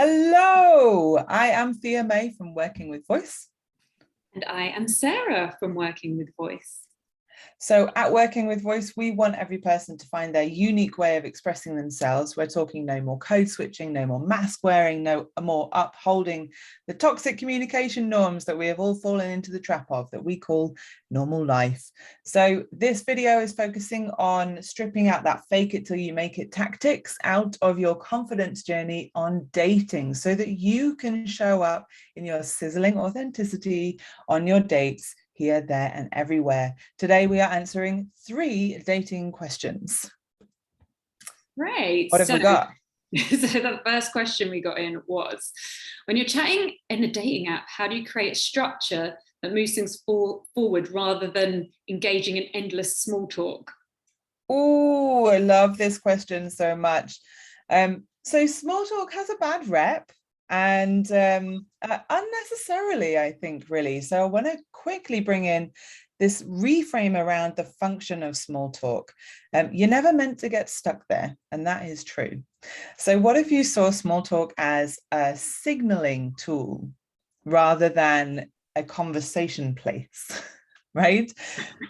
Hello, I am Thea May from Working with Voice. And I am Sarah from Working with Voice. So at Working with Voice, we want every person to find their unique way of expressing themselves. We're talking no more code switching, no more mask wearing, no more upholding the toxic communication norms that we have all fallen into the trap of that we call normal life. So this video is focusing on stripping out that fake it till you make it tactics out of your confidence journey on dating so that you can show up in your sizzling authenticity on your dates here, there, and everywhere. Today, we are answering 3 dating questions. Great. What have we got? So the first question we got in was, when you're chatting in a dating app, how do you create a structure that moves things forward rather than engaging in endless small talk? Oh, I love this question so much. So small talk has a bad rep. And unnecessarily, I think, really. So I want to quickly bring in this reframe around the function of small talk. You're never meant to get stuck there, and that is true. So what if you saw small talk as a signaling tool rather than a conversation place, right?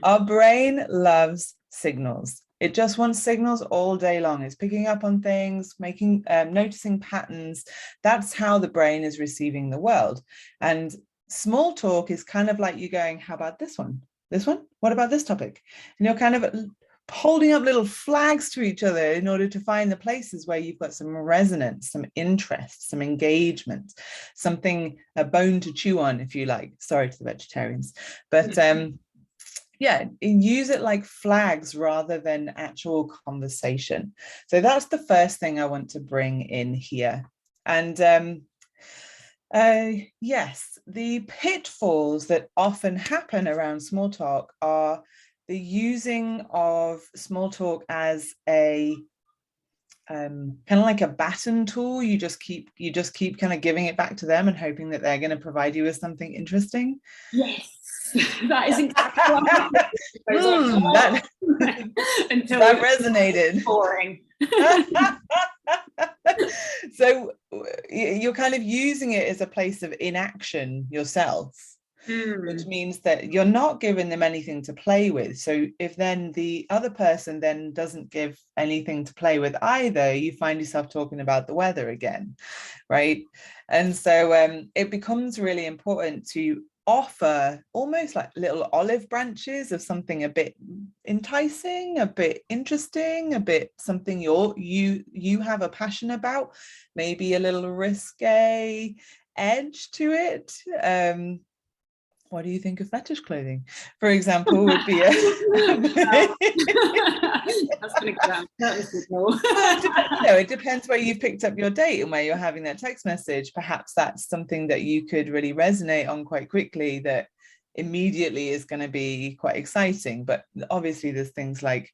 Our brain loves signals. It just wants signals all day long. It's picking up on things, noticing patterns. That's how the brain is receiving the world. And small talk is kind of like you going, how about this one? This one? What about this topic? And you're kind of holding up little flags to each other in order to find the places where you've got some resonance, some interest, some engagement, something, a bone to chew on, if you like. Sorry to the vegetarians. But yeah, use it like flags rather than actual conversation. So that's the first thing I want to bring in here. And yes, the pitfalls that often happen around small talk are the using of small talk as a kind of like a baton tool. You just keep kind of giving it back to them and hoping that they're going to provide you with something interesting. Yes. That is exactly what until that resonated. Boring. So you're kind of using it as a place of inaction yourself, which means that you're not giving them anything to play with. So if then the other person then doesn't give anything to play with either, you find yourself talking about the weather again, right? And so it becomes really important to offer almost like little olive branches of something a bit enticing, a bit interesting, a bit something you have a passion about, maybe a little risque edge to it. What do you think of fetish clothing, for example, would be a that's an example. It depends where you've picked up your date and where you're having that text message. Perhaps that's something that you could really resonate on quite quickly, that immediately is going to be quite exciting. But obviously there's things like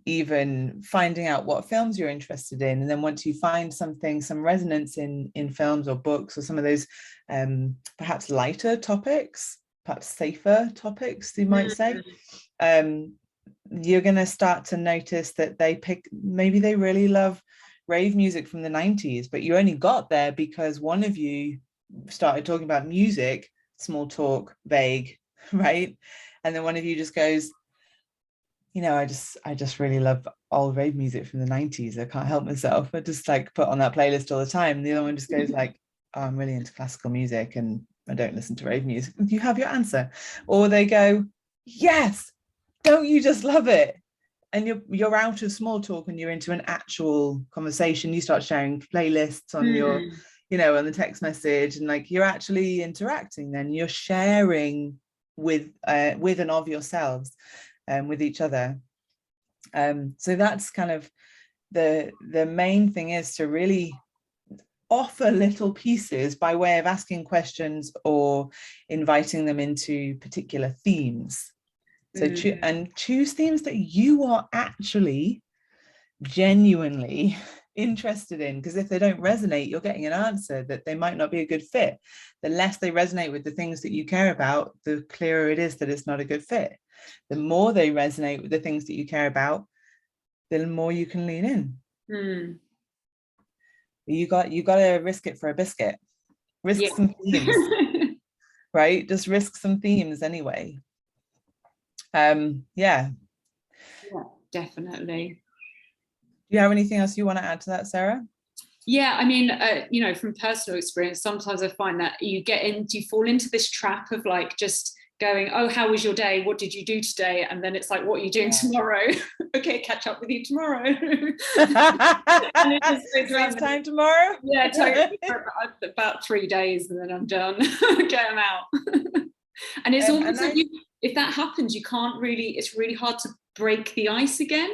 even finding out what films you're interested in, and then once you find some resonance in films or books or some of those perhaps lighter topics, perhaps safer topics, you might say, you're going to start to notice that maybe they really love rave music from the 90s, but you only got there because one of you started talking about music, small talk, vague, right? And then one of you just goes, I just really love old rave music from the 90s. I can't help myself. I just like put on that playlist all the time. And the other one just goes like, oh, I'm really into classical music and I don't listen to rave music. You have your answer. Or they go, yes, don't you just love it? And you're out of small talk and you're into an actual conversation. You start sharing playlists on your, on the text message, and like you're actually interacting. Then you're sharing with and of yourselves. With each other. So that's kind of the main thing, is to really offer little pieces by way of asking questions or inviting them into particular themes. So choose themes that you are actually genuinely interested in, because if they don't resonate, you're getting an answer that they might not be a good fit. The less they resonate with the things that you care about, the clearer it is that it's not a good fit. The more they resonate with the things that you care about, the more you can lean in. You got to risk it for a biscuit. Risk Yeah. some themes, right? Just risk some themes anyway. Yeah. Yeah, definitely. Do you have anything else you want to add to that, Sarah? Yeah, I mean, you know, from personal experience, sometimes I find that you fall into this trap of like just going, oh, how was your day? What did you do today? And then it's like, what are you doing tomorrow? Okay, catch up with you tomorrow. And it just goes around. FaceTime tomorrow? Yeah, totally. About 3 days and then I'm done. Get them out. And it's almost like if that happens, you can't really, it's really hard to break the ice again.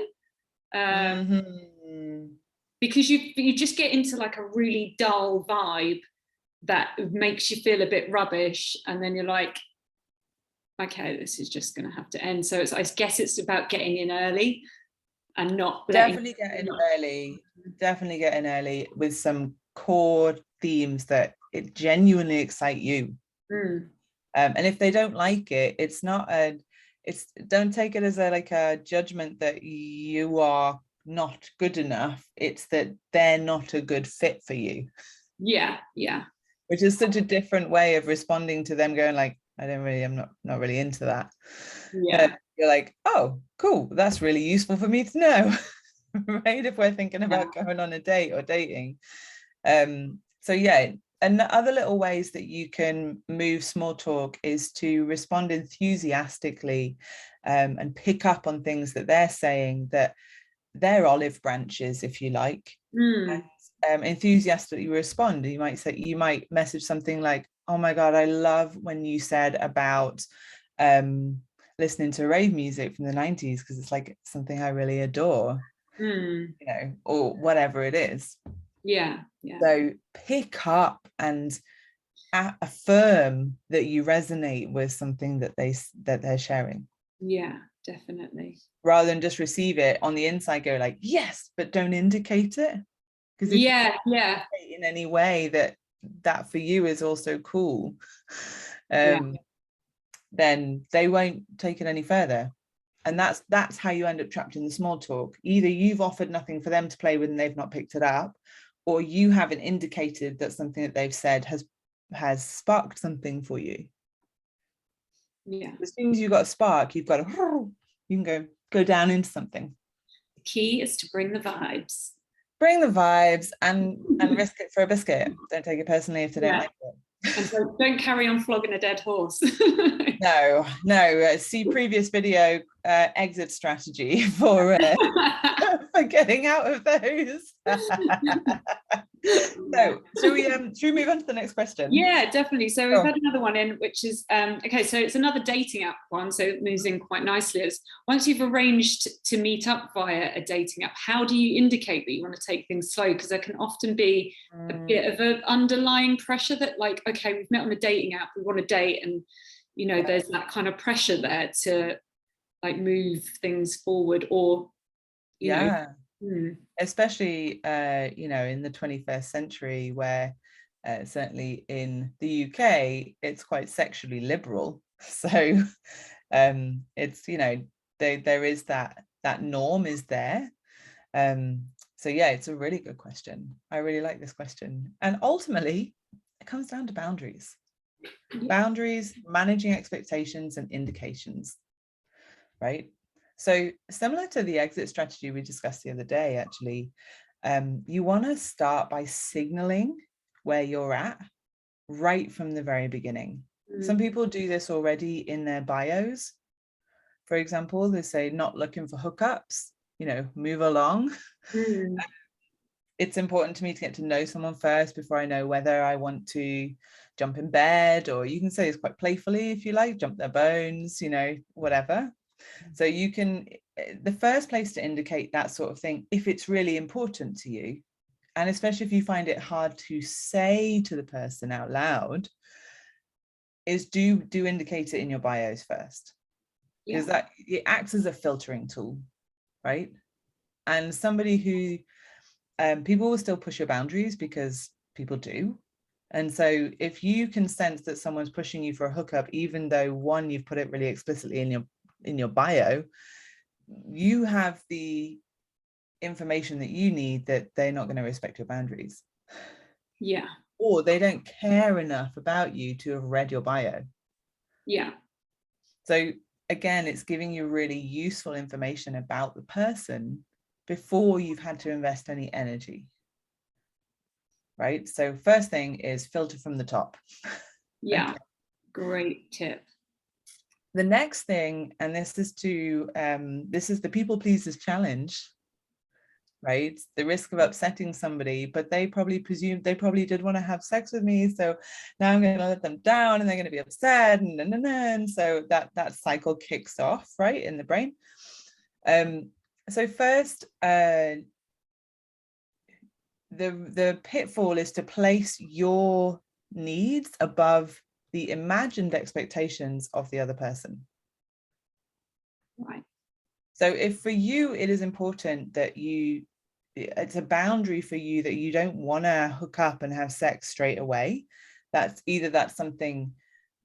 Because you just get into like a really dull vibe that makes you feel a bit rubbish, and then you're like, okay, this is just going to have to end. So I guess it's about getting in early and not definitely getting early with some core themes that it genuinely excite you. And if they don't like it, don't take it as a judgment that you are not good enough. It's that they're not a good fit for you. Yeah. Which is such a different way of responding to them going like, I'm not really into that. Yeah. You're like, oh, cool, that's really useful for me to know. Right, if we're thinking about going on a date or dating. So yeah, and the other little ways that you can move small talk is to respond enthusiastically, and pick up on things that they're saying, that they're olive branches, if you like. And enthusiastically respond. You might message something like, oh my god, I love when you said about listening to rave music from the 90s, because it's like something I really adore. You know, or whatever it is. Yeah. So pick up and affirm that you resonate with something that they're sharing. Yeah, definitely. Rather than just receive it on the inside, go like, yes, but don't indicate it. Because if you indicate in any way that for you is also cool, then they won't take it any further. And that's how you end up trapped in the small talk. Either you've offered nothing for them to play with and they've not picked it up, or you haven't indicated that something that they've said has sparked something for you. Yeah. As soon as you've got a spark, you can go down into something. The key is to bring the vibes. Bring the vibes and risk it for a biscuit. Don't take it personally if they don't like it. And don't carry on flogging a dead horse. No. See previous video, exit strategy for getting out of those. So should we move on to the next question? Yeah, definitely. So we've had another one in, which is okay, so it's another dating app one, so it moves in quite nicely. It's once you've arranged to meet up via a dating app, how do you indicate that you want to take things slow? Because there can often be a bit of an underlying pressure that like, okay, we've met on a dating app, we want to date, and you know, there's that kind of pressure there to like move things forward, or you know. Especially you know, in the 21st century, where certainly in the UK it's quite sexually liberal, so it's, you know, there is that norm is there. So yeah, it's a really good question. I really like this question, and ultimately it comes down to boundaries, managing expectations and indications, right? So similar to the exit strategy we discussed the other day, actually, you want to start by signaling where you're at right from the very beginning. Some people do this already in their bios. For example, they say, not looking for hookups, you know, move along. It's important to me to get to know someone first before I know whether I want to jump in bed, or you can say it's quite playfully if you like, jump their bones, you know, whatever. So you can, the first place to indicate that sort of thing, if it's really important to you, and especially if you find it hard to say to the person out loud, is do indicate it in your bios first, because that it acts as a filtering tool, right? And somebody who people will still push your boundaries because people do. And so if you can sense that someone's pushing you for a hookup, even though one, you've put it really explicitly in your bio, you have the information that you need that they're not going to respect your boundaries. Yeah. Or they don't care enough about you to have read your bio. Yeah. So again, it's giving you really useful information about the person before you've had to invest any energy. Right? So first thing is filter from the top. Yeah. Okay. Great tip. The next thing, and this is the people pleasers challenge, right? The risk of upsetting somebody, but they probably did want to have sex with me, so now I'm going to let them down and they're going to be upset, and so that cycle kicks off, right, in the brain. So first, the pitfall is to place your needs above the imagined expectations of the other person. Right. So if for you it is important that it's a boundary for you that you don't want to hook up and have sex straight away, that's something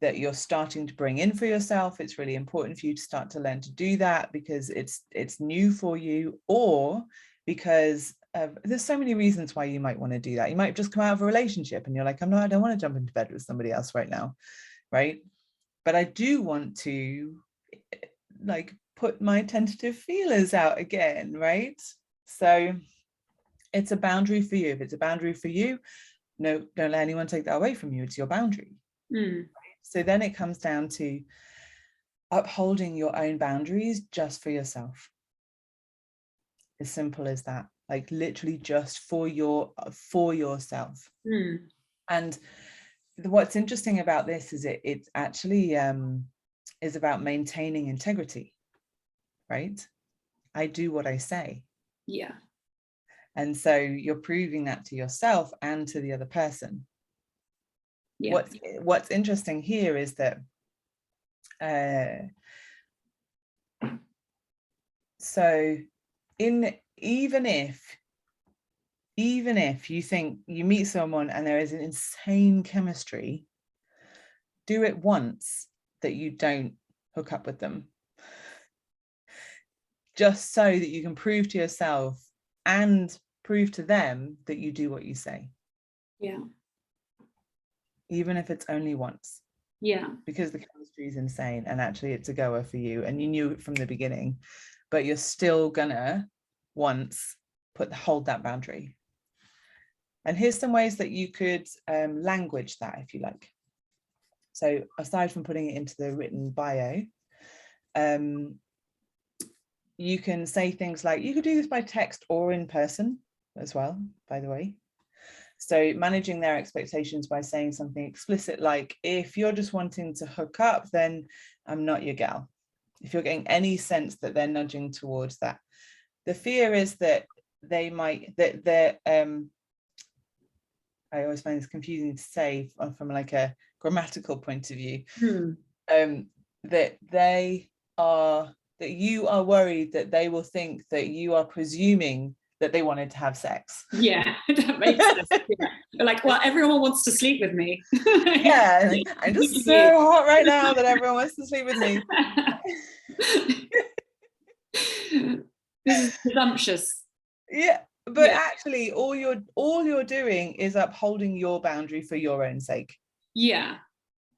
that you're starting to bring in for yourself. It's really important for you to start to learn to do that because it's new for you, or because there's so many reasons why you might want to do that. You might just come out of a relationship and you're like, I don't want to jump into bed with somebody else right now, right? But I do want to like put my tentative feelers out again, right? So it's a boundary for you. If it's a boundary for you, no, don't let anyone take that away from you. It's your boundary. Right? So then it comes down to upholding your own boundaries just for yourself. As simple as that. Like literally just for yourself. And what's interesting about this is it actually is about maintaining integrity, right? I do what I say. Yeah. And so you're proving that to yourself and to the other person. Yeah. What's interesting here is that so even if you think you meet someone and there is an insane chemistry, do it once that you don't hook up with them, just so that you can prove to yourself and prove to them that you do what you say. Yeah. Even if it's only once. Yeah. Because the chemistry is insane and actually it's a goer for you and you knew it from the beginning, but you're still gonna once hold that boundary. And here's some ways that you could language that if you like. So aside from putting it into the written bio, you can say things like, you could do this by text or in person as well, by the way. So managing their expectations by saying something explicit, like, if you're just wanting to hook up, then I'm not your gal. If you're getting any sense that they're nudging towards that. The fear is that they might, I always find this confusing to say from like a grammatical point of view, that you are worried that they will think that you are presuming that they wanted to have sex. Yeah, that makes sense. Yeah. Like, well, everyone wants to sleep with me. Yeah, like, I'm just so hot right now that everyone wants to sleep with me. This is presumptuous. Yeah, but actually all you're doing is upholding your boundary for your own sake. Yeah.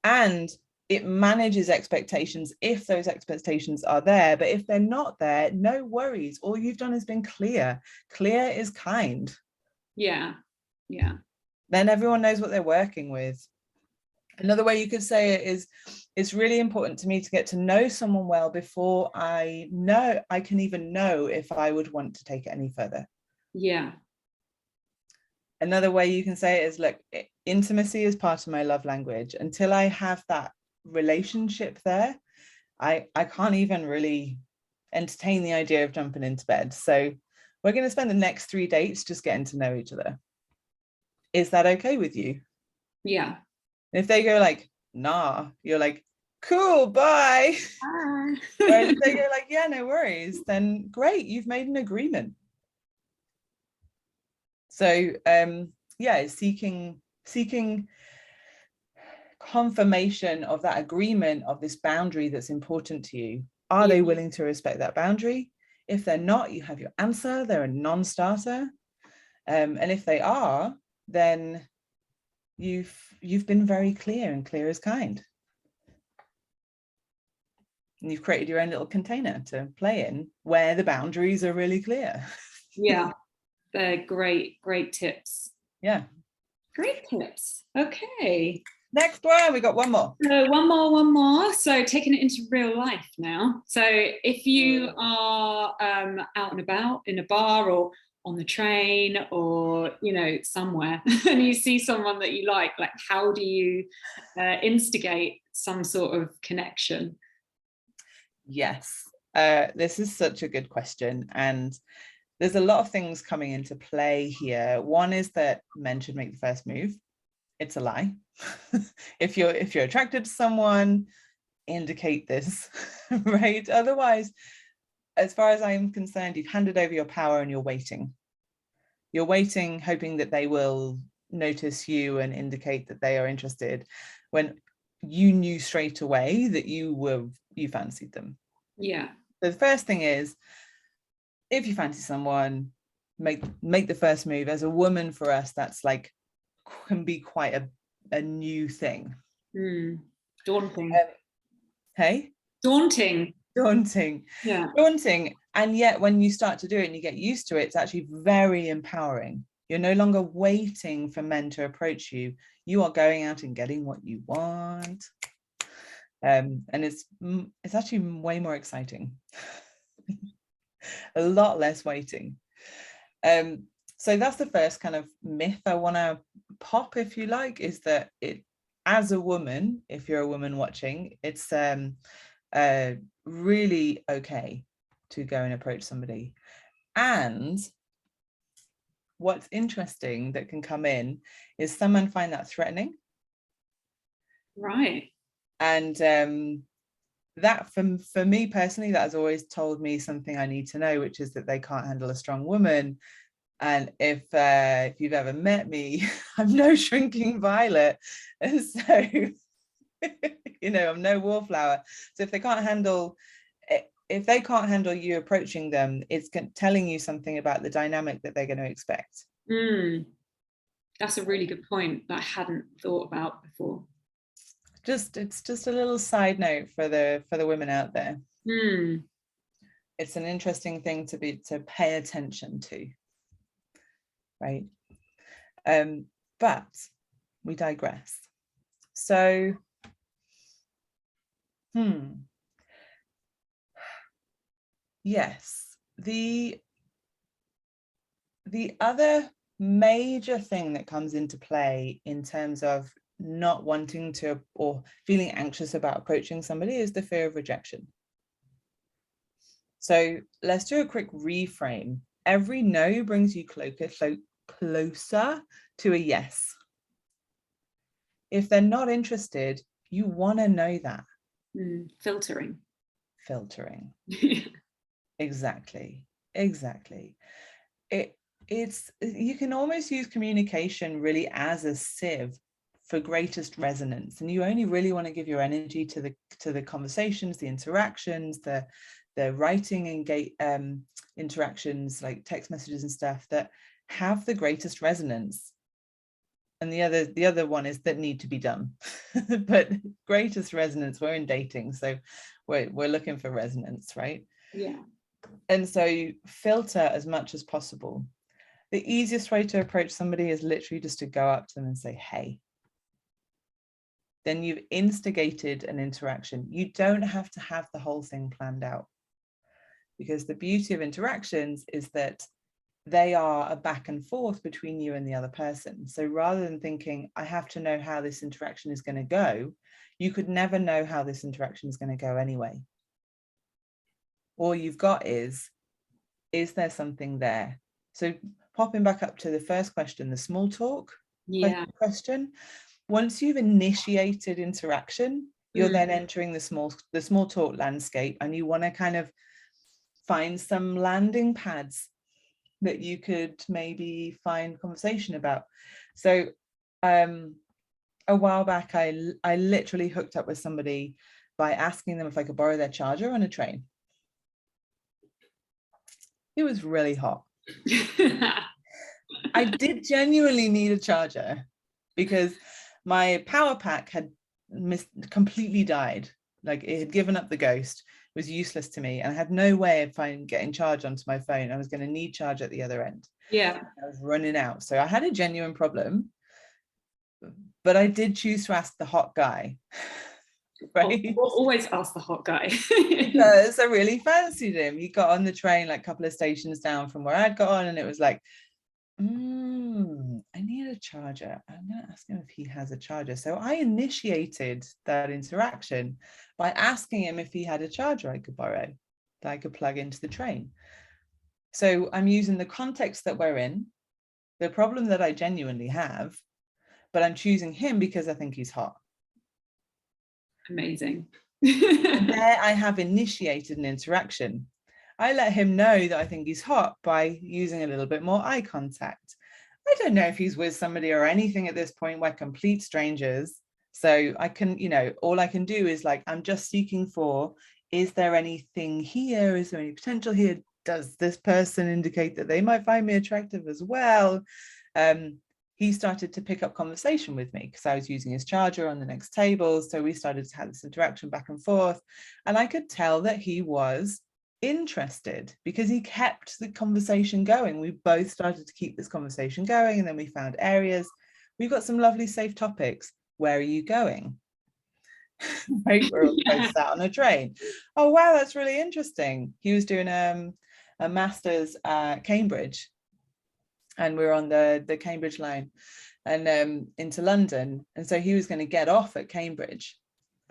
And it manages expectations if those expectations are there, but if they're not there, no worries. All you've done is been clear. Clear is kind. Yeah. Yeah. Then everyone knows what they're working with. Another way you could say it is, it's really important to me to get to know someone well before I can even know if I would want to take it any further. Yeah. Another way you can say it is, look, intimacy is part of my love language. Until I have that relationship there, I can't even really entertain the idea of jumping into bed. So we're going to spend the next 3 dates just getting to know each other. Is that okay with you? Yeah. And if they go like, nah, you're like, cool, bye. Whereas if they go like, yeah, no worries, then great, you've made an agreement. So yeah, seeking confirmation of that agreement, of this boundary that's important to you. Are they willing to respect that boundary? If they're not, you have your answer, they're a non-starter. And if they are, then you've been very clear, and clear is kind. And you've created your own little container to play in where the boundaries are really clear. Yeah, they're great tips. Yeah. Great tips. Okay. Next one, we got one more. One more. So taking it into real life now. So if you are out and about in a bar or on the train or, you know, somewhere and you see someone that you like how do you instigate some sort of connection? Yes, this is such a good question. And there's a lot of things coming into play here. One is that men should make the first move. It's a lie. If you're attracted to someone, indicate this, right? Otherwise, as far as I'm concerned, you've handed over your power and you're waiting. You're waiting, hoping that they will notice you and indicate that they are interested, when you knew straight away that you fancied them. Yeah. So the first thing is, if you fancy someone, make the first move. As a woman, for us, that's like can be quite a new thing. Daunting. Hey? Daunting. Yeah. Daunting. And yet when you start to do it and you get used to it, it's actually very empowering. You're no longer waiting for men to approach you. You are going out and getting what you want. And it's actually way more exciting. A lot less waiting. So that's the first kind of myth I want to pop, if you like, is that as a woman, if you're a woman watching, it's really okay to go and approach somebody. And what's interesting that can come in is someone find that threatening. Right. And that for me personally, that has always told me something I need to know, which is that they can't handle a strong woman. And if you've ever met me, I'm no shrinking violet. And so, you know, I'm no wallflower. So if they can't handle you approaching them, it's telling you something about the dynamic that they're going to expect. That's a really good point that I hadn't thought about before. It's just a little side note for the women out there. It's an interesting thing to pay attention to. Right. But we digress. So, yes, the other major thing that comes into play in terms of not wanting to or feeling anxious about approaching somebody is the fear of rejection. So let's do a quick reframe. Every no brings you closer to a yes. If they're not interested, you want to know that. Filtering. Exactly. You can almost use communication really as a sieve for greatest resonance, and you only really want to give your energy to the conversations, the interactions, the writing and interactions like text messages and stuff that have the greatest resonance. And the other one is that need to be done. But greatest resonance, we're in dating, so we're looking for resonance, right? Yeah. And so you filter as much as possible. The easiest way to approach somebody is literally just to go up to them and say, hey. Then you've instigated an interaction. You don't have to have the whole thing planned out, because the beauty of interactions is that they are a back and forth between you and the other person. So rather than thinking, I have to know how this interaction is going to go, you could never know how this interaction is going to go anyway. All you've got is there something there? So popping back up to the first question, the small talk question. Once you've initiated interaction, you're then entering the small talk landscape, and you want to kind of find some landing pads that you could maybe find conversation about. So a while back, I literally hooked up with somebody by asking them if I could borrow their charger on a train. It was really hot. I did genuinely need a charger because my power pack had completely died. Like it had given up the ghost, it was useless to me, and I had no way of getting charge onto my phone. I was going to need charge at the other end. Yeah. I was running out. So I had a genuine problem, but I did choose to ask the hot guy. Right? Always ask the hot guy. Because I really fancied him. He got on the train like a couple of stations down from where I'd got on, and it was like, I need a charger. I'm going to ask him if he has a charger. So I initiated that interaction by asking him if he had a charger I could borrow, that I could plug into the train. So I'm using the context that we're in, the problem that I genuinely have, but I'm choosing him because I think he's hot. Amazing. And there I have initiated an interaction. I let him know that I think he's hot by using a little bit more eye contact. I don't know if he's with somebody or anything at this point. We're complete strangers. So I can, all I can do is like, I'm just seeking for, is there anything here? Is there any potential here? Does this person indicate that they might find me attractive as well? He started to pick up conversation with me because I was using his charger on the next table. So we started to have this interaction back and forth. And I could tell that he was interested because he kept the conversation going. We both started to keep this conversation going, and then we found areas. We've got some lovely safe topics. Where are you going? Right, we're all both sat on a train. Oh wow, that's really interesting. He was doing a master's at Cambridge, and we're on the Cambridge line and into London, and so he was going to get off at Cambridge,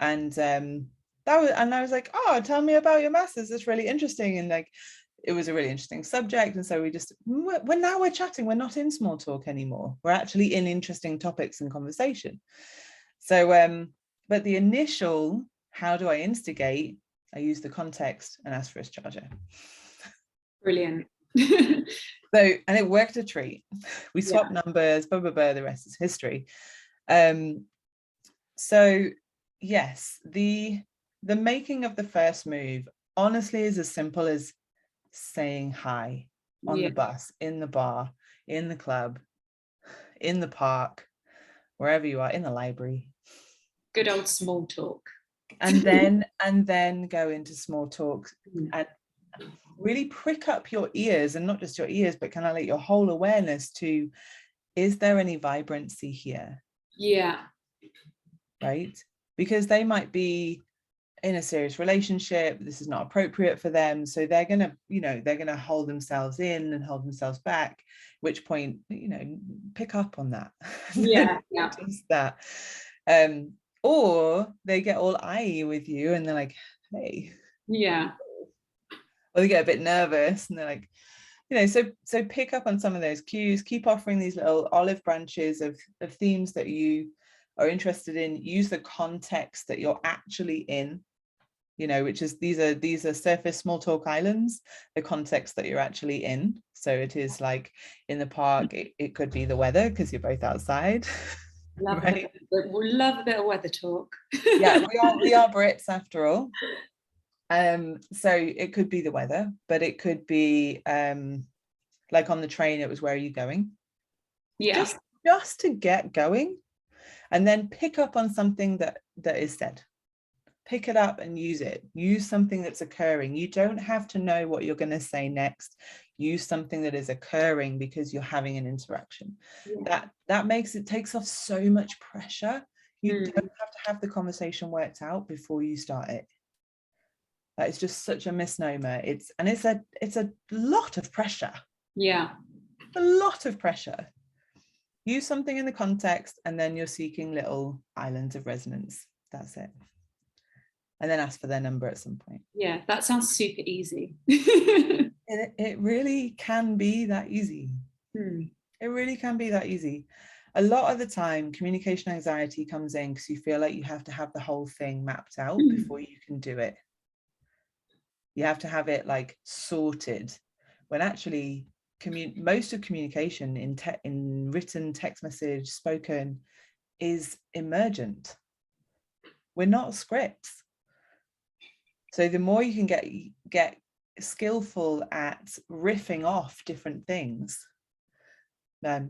and I was like, oh, tell me about your masters, it's really interesting. And like, it was a really interesting subject. And so we're chatting, we're not in small talk anymore, we're actually in interesting topics and conversation. So but the initial, how do I instigate, I use the context and ask for his charger. Brilliant. So, and it worked a treat. We swapped numbers, blah blah blah, the rest is history. So yes, the making of the first move honestly is as simple as saying hi on the bus, in the bar, in the club, in the park, wherever you are, in the library. Good old small talk. And then go into small talk and really prick up your ears, and not just your ears, but kind of like your whole awareness to, is there any vibrancy here? Yeah. Right? Because they might be in a serious relationship, this is not appropriate for them, so they're gonna hold themselves in and hold themselves back, at which point, pick up on that. Notice that. Or they get all eye with you and they're like, hey. Yeah. Or they get a bit nervous and they're like, so pick up on some of those cues, keep offering these little olive branches of themes that you are interested in. Use the context that you're actually in, which is, these are surface small talk islands, the context that you're actually in. So it is like in the park, it could be the weather because you're both outside. Right? We love a bit of weather talk. Yeah, we are Brits after all. So it could be the weather, but it could be like on the train, it was, where are you going? Yeah. Just to get going, and then pick up on something that is said. Pick it up and use it. Use something that's occurring. You don't have to know what you're going to say next. Use something that is occurring because you're having an interaction. That takes off so much pressure. You don't have to have the conversation worked out before you start it. That is just such a misnomer. It's a lot of pressure. Yeah. A lot of pressure. Use something in the context, and then you're seeking little islands of resonance. That's it. And then ask for their number at some point. Yeah, that sounds super easy. It really can be that easy. It really can be that easy. A lot of the time, communication anxiety comes in because you feel like you have to have the whole thing mapped out before you can do it. You have to have it like sorted, when actually most of communication in written, text message, spoken, is emergent. We're not scripts. So the more you can get skillful at riffing off different things,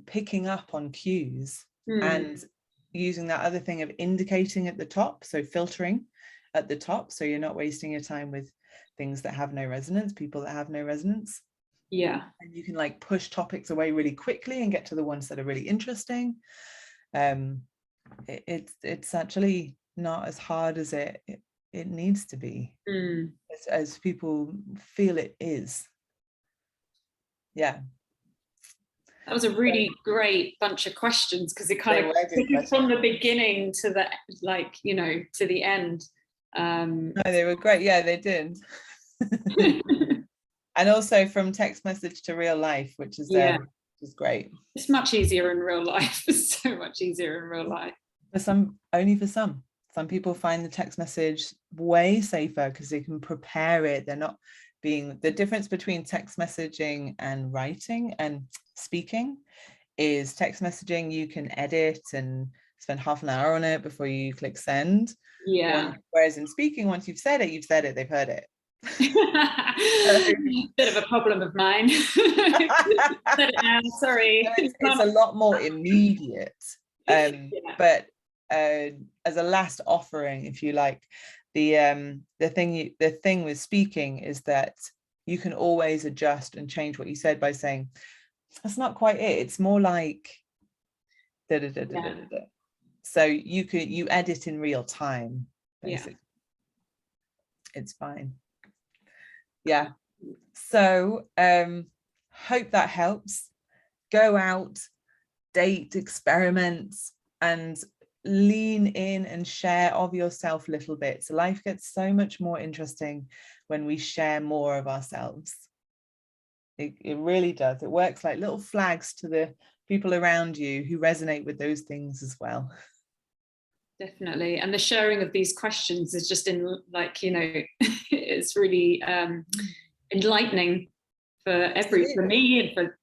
picking up on cues Mm. and using that other thing of indicating at the top, so filtering at the top, so you're not wasting your time with things that have no resonance, people that have no resonance. Yeah. And you can like push topics away really quickly and get to the ones that are really interesting. It's actually not as hard as it needs to be, as people feel it is. Yeah. That was a really great bunch of questions, because it kind of took us from the beginning to the, like, you know, to the end. No, they were great. Yeah, they did. And also from text message to real life, which is great. It's much easier in real life. It's so much easier in real life. For some, only for some. Some people find the text message way safer because they can prepare it. They're not being, the difference between text messaging and writing and speaking is text messaging, you can edit and spend half an hour on it before you click send. Yeah. Whereas in speaking, once you've said it, they've heard it. Bit of a problem of mine. Sorry. It's a lot more immediate. But as a last offering, if you like, the thing with speaking is that you can always adjust and change what you said by saying, that's not quite it. It's more like da, da, da, da, da, da, da. So you edit in real time, basically. It's fine. Yeah. So hope that helps. Go out, date, experiment, and lean in and share of yourself little bits. Life gets so much more interesting when we share more of ourselves. It really does. It works like little flags to the people around you who resonate with those things as well. Definitely. And the sharing of these questions is just in, like, you know, it's really enlightening for me and for,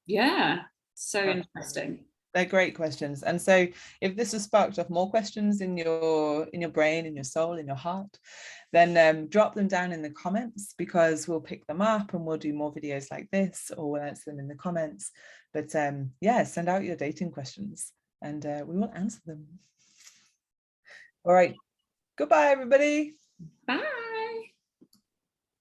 so interesting. They're great questions. And so if this has sparked off more questions in your brain, in your soul, in your heart, then drop them down in the comments, because we'll pick them up and we'll do more videos like this, or we'll answer them in the comments. But yeah, send out your dating questions and we will answer them. All right. Goodbye, everybody. Bye.